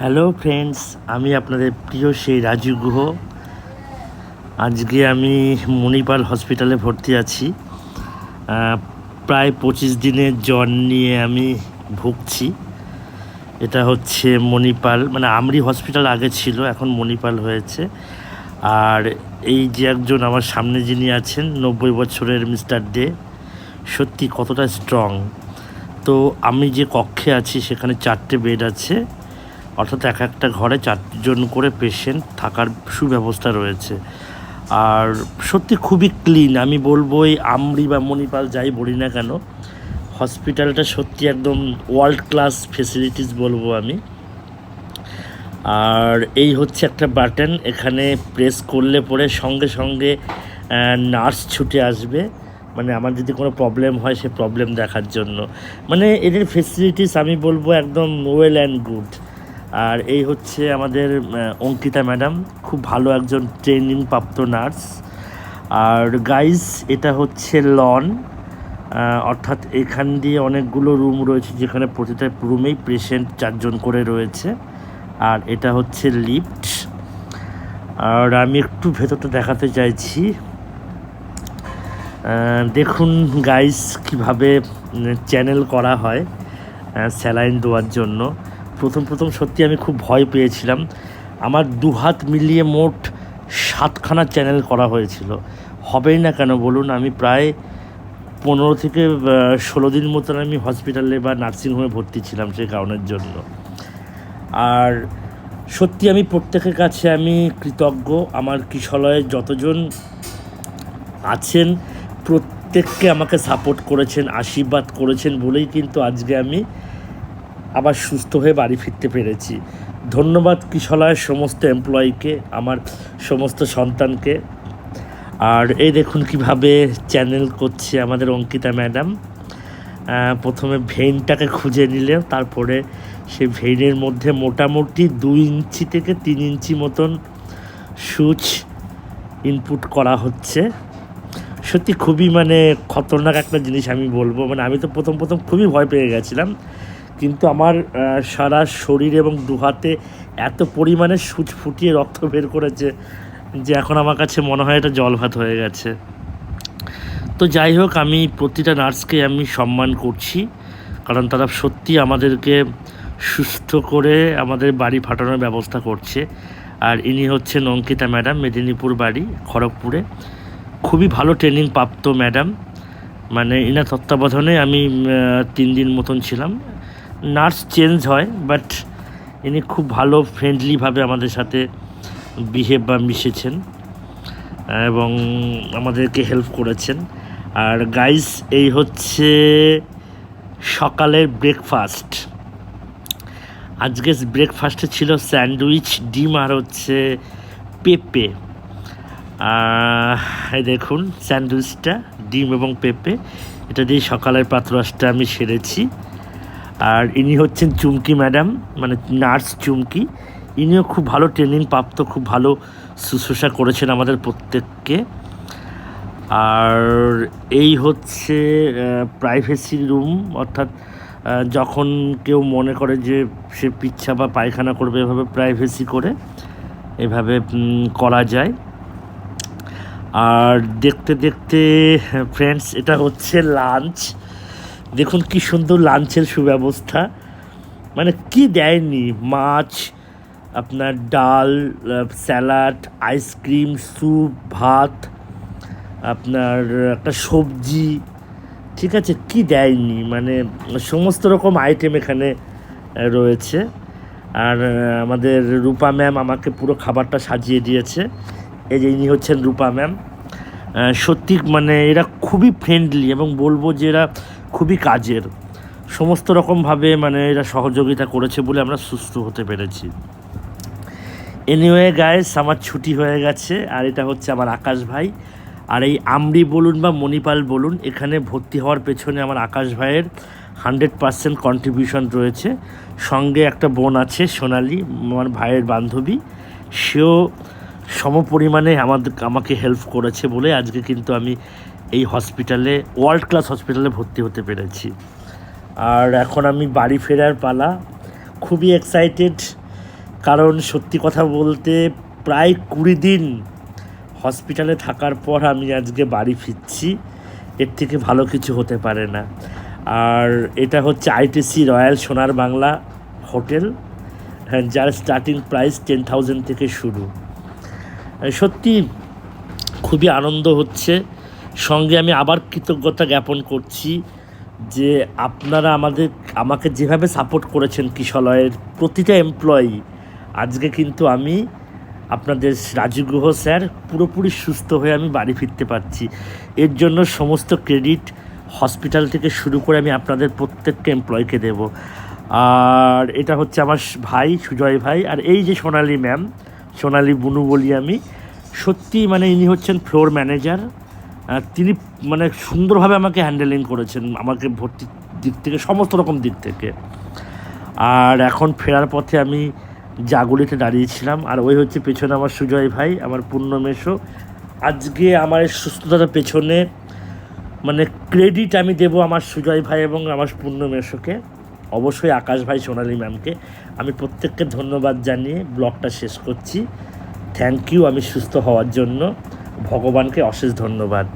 Hello friends, আমি আপনাদের প্রিয় সেই রাজু গুহ। আজকে আমি মণিপাল হসপিটালে ভর্তি আছি। প্রায় 25 দিনের জ্বর নিয়ে আমি ভুগছি। এটা হচ্ছে মণিপাল, মানে আমরি হসপিটাল আগে ছিল, এখন মণিপাল হয়েছে। আর এই যে একজন আমার সামনে যিনি আছেন, 90 বছরের মিস্টার ডে, সত্যি কতটা স্ট্রং। তো আমি যে কক্ষে আছি সেখানে 4টে বেড আছে, অর্থাৎ এক একটা ঘরে 4জন করে পেশেন্ট থাকার সুব্যবস্থা রয়েছে। আর সত্যি খুবই ক্লিন, আমি বলবো এই আমরি বা মণিপাল যাই বলি না কেন, হসপিটালটা সত্যি একদম ওয়ার্ল্ড ক্লাস ফেসিলিটিস বলবো আমি। আর এই হচ্ছে একটা বাটন, এখানে প্রেস করলে পরে সঙ্গে সঙ্গে নার্স ছুটে আসবে, মানে আমার যদি কোনো প্রবলেম হয় সে প্রবলেম দেখার জন্য। মানে এদের ফেসিলিটিস আমি বলবো একদম ওয়েল অ্যান্ড গুড। আর এই হচ্ছে আমাদের অঙ্কিতা ম্যাডাম, খুব ভালো একজন ট্রেনিং প্রাপ্ত নার্স। আর গাইজ, এটা হচ্ছে লন, অর্থাৎ এখান দিয়ে অনেকগুলো রুম রয়েছে, যেখানে প্রতিটা রুমেই পেশেন্ট 4জন করে রয়েছে। আর এটা হচ্ছে লিফট। আর আমি একটু ভেতরটা দেখাতে চাইছি। দেখুন গাইস, কিভাবে চ্যানেল করা হয় স্যালাইন দেওয়ার জন্য। প্রথম সত্যি আমি খুব ভয় পেয়েছিলাম। আমার 2 হাত মিলিয়ে মোট 7খানা চ্যানেল করা হয়েছিল। হবেই না কেন বলুন, আমি প্রায় 15 থেকে 16 দিন মতন আমি হসপিটালে বা নার্সিংহোমে ভর্তি ছিলাম সেই কারণের জন্য। আর সত্যি আমি প্রত্যেকের কাছে আমি কৃতজ্ঞ। আমার কিশলয়ে যতজন আছেন প্রত্যেককে আমাকে সাপোর্ট করেছেন, আশীর্বাদ করেছেন বলেই কিন্তু আজকে আমি আবার সুস্থ হয়ে বাড়ি ফিরতে পেরেছি। ধন্যবাদ কিশলয়ের সমস্ত এমপ্লয়িকে, আমার সমস্ত সন্তানকে। আর এই দেখুন কিভাবে চ্যানেল করছে আমাদের অঙ্কিতা ম্যাডাম। প্রথমে ভেইনটাকে খুঁজে নিলেন, তারপরে সেই ভেইনের মধ্যে মোটামুটি 2 ইঞ্চি থেকে 3 ইঞ্চি মতন সুচ ইনপুট করা হচ্ছে। সত্যি খুবই মানে খতরনাক একটা জিনিস আমি বলবো। মানে আমি তো প্রথম খুবই ভয় পেয়ে গেছিলাম, কিন্তু আমার সারা শরীর এবং 2 হাতে এত পরিমাণে সুচ ফুটিয়ে রক্ত বের করেছে যে এখন আমার কাছে মনে হয় এটা জল ভাত হয়ে গেছে। তো যাই হোক, আমি প্রতিটা নার্সকে আমি সম্মান করছি, কারণ তারা সত্যি আমাদেরকে সুস্থ করে আমাদের বাড়ি ফাটানোর ব্যবস্থা করছে। আর ইনি হচ্ছেন অঙ্কিতা ম্যাডাম, মেদিনীপুর বাড়ি, খড়গপুরে। খুবই ভালো ট্রেনিং প্রাপ্ত ম্যাডাম, মানে ইনার তত্ত্বাবধানে আমি 3 দিন মতন ছিলাম। নার্স চেঞ্জ হয়, বাট ইনি খুব ভালো ফ্রেন্ডলিভাবে আমাদের সাথে বিহেভ বা মিশেছেন এবং আমাদেরকে হেল্প করেছেন। আর গাইস, এই হচ্ছে সকালের ব্রেকফাস্ট। আজকে ব্রেকফাস্টে ছিল স্যান্ডউইচ, ডিম আর হচ্ছে পেঁপে। এই দেখুন স্যান্ডউইচটা, ডিম এবং পেঁপে, এটা দিয়ে সকালের প্রাতরাশটা আমি সেরেছি। আর ইনি হচ্ছেন চুমকি ম্যাডাম, মানে নার্স চুমকি। ইনিও খুব ভালো ট্রেনিং প্রাপ্ত, খুব ভালো শুশ্রূষা করেছেন আমাদের প্রত্যেককে। আর এই হচ্ছে প্রাইভেসি রুম, অর্থাৎ যখন কেউ মনে করে যে সে পিচ্ছা বা পায়খানা করবে, এভাবে প্রাইভেসি করে এভাবে করা যায়। আর দেখতে দেখতে ফ্রেন্ডস, এটা হচ্ছে লাঞ্চ। দেখুন কি সুন্দর লাঞ্চের সুব্যবস্থা, মানে কি দেয়নি, মাছ, আপনার ডাল, স্যালাড, আইসক্রিম, স্যুপ, ভাত, আপনার একটা সবজি, ঠিক আছে, কি দেয়নি, মানে সমস্ত রকম আইটেম এখানে রয়েছে। আর আমাদের রূপা ম্যাম আমাকে পুরো খাবারটা সাজিয়ে দিয়েছে। এই যে ইনি হচ্ছেন রূপা ম্যাম। সত্যি মানে এরা খুবই ফ্রেন্ডলি এবং বলবো যে এরা খুবই কাজের, সমস্ত রকমভাবে মানে এরা সহযোগিতা করেছে বলে আমরা সুস্থ হতে পেরেছি। এনিওয়ে গাইস, আমার ছুটি হয়ে গেছে। আর এটা হচ্ছে আমার আকাশ ভাই। আর এই আমরি বলুন বা মণিপাল বলুন, এখানে ভর্তি হওয়ার পেছনে আমার আকাশ ভাইয়ের 100% কন্ট্রিবিউশন রয়েছে। সঙ্গে একটা বোন আছে সোনালি, আমার ভাইয়ের বান্ধবী, সেও সমপরিমাণে আমাকে হেল্প করেছে বলে আজকে কিন্তু আমি এই হসপিটালে, ওয়ার্ল্ড ক্লাস হসপিটালে ভর্তি হতে পেরেছি। আর এখন আমি বাড়ি ফেরার পালা। খুবই এক্সাইটেড কারণ সত্যি কথা বলতে প্রায় 20 দিন হসপিটালে থাকার পর আমি আজকে বাড়ি ফিরছি। এর থেকে ভালো কিছু হতে পারে না। আর এটা হচ্ছে আইটিসি রয়্যাল সোনার বাংলা হোটেল, যার স্টার্টিং প্রাইস 10,000 থেকে শুরু। সত্যি খুবই আনন্দ হচ্ছে। সঙ্গে আমি আবার কৃতজ্ঞতা জ্ঞাপন করছি যে আপনারা আমাকে যেভাবে সাপোর্ট করেছেন কিশলয়ের প্রতিটা এমপ্লয়ি, আজকে কিন্তু আমি আপনাদের রাজু গুহ স্যার পুরোপুরি সুস্থ হয়ে আমি বাড়ি ফিরতে পারছি। এর জন্য সমস্ত ক্রেডিট হসপিটাল থেকে শুরু করে আমি আপনাদের প্রত্যেকটা এমপ্লয়িকে দেব। আর এটা হচ্ছে আমার ভাই সুজয় ভাই, আর এই যে সোনালি ম্যাম, সোনালি বুনু বলি আমি, সত্যি মানে ইনি হচ্ছেন ফ্লোর ম্যানেজার। তিনি মানে সুন্দরভাবে আমাকে হ্যান্ডেলিং করেছেন, আমাকে ভর্তির দিক থেকে সমস্ত রকম দিক থেকে। আর এখন ফেরার পথে আমি জাগুলিতে দাঁড়িয়েছিলাম, আর ওই হচ্ছে পেছনে আমার সুজয় ভাই, আমার পূর্ণমেশো। আজকে আমার এই সুস্থতার পেছনে মানে ক্রেডিট আমি দেবো আমার সুজয় ভাই এবং আমার পূর্ণমেশোকে, অবশ্যই আকাশ ভাই, সোনালি ম্যামকে। আমি প্রত্যেককে ধন্যবাদ জানিয়ে ব্লগটা শেষ করছি। থ্যাংক ইউ আমি সুস্থ হওয়ার জন্য, ভগবানকে অশেষ ধন্যবাদ।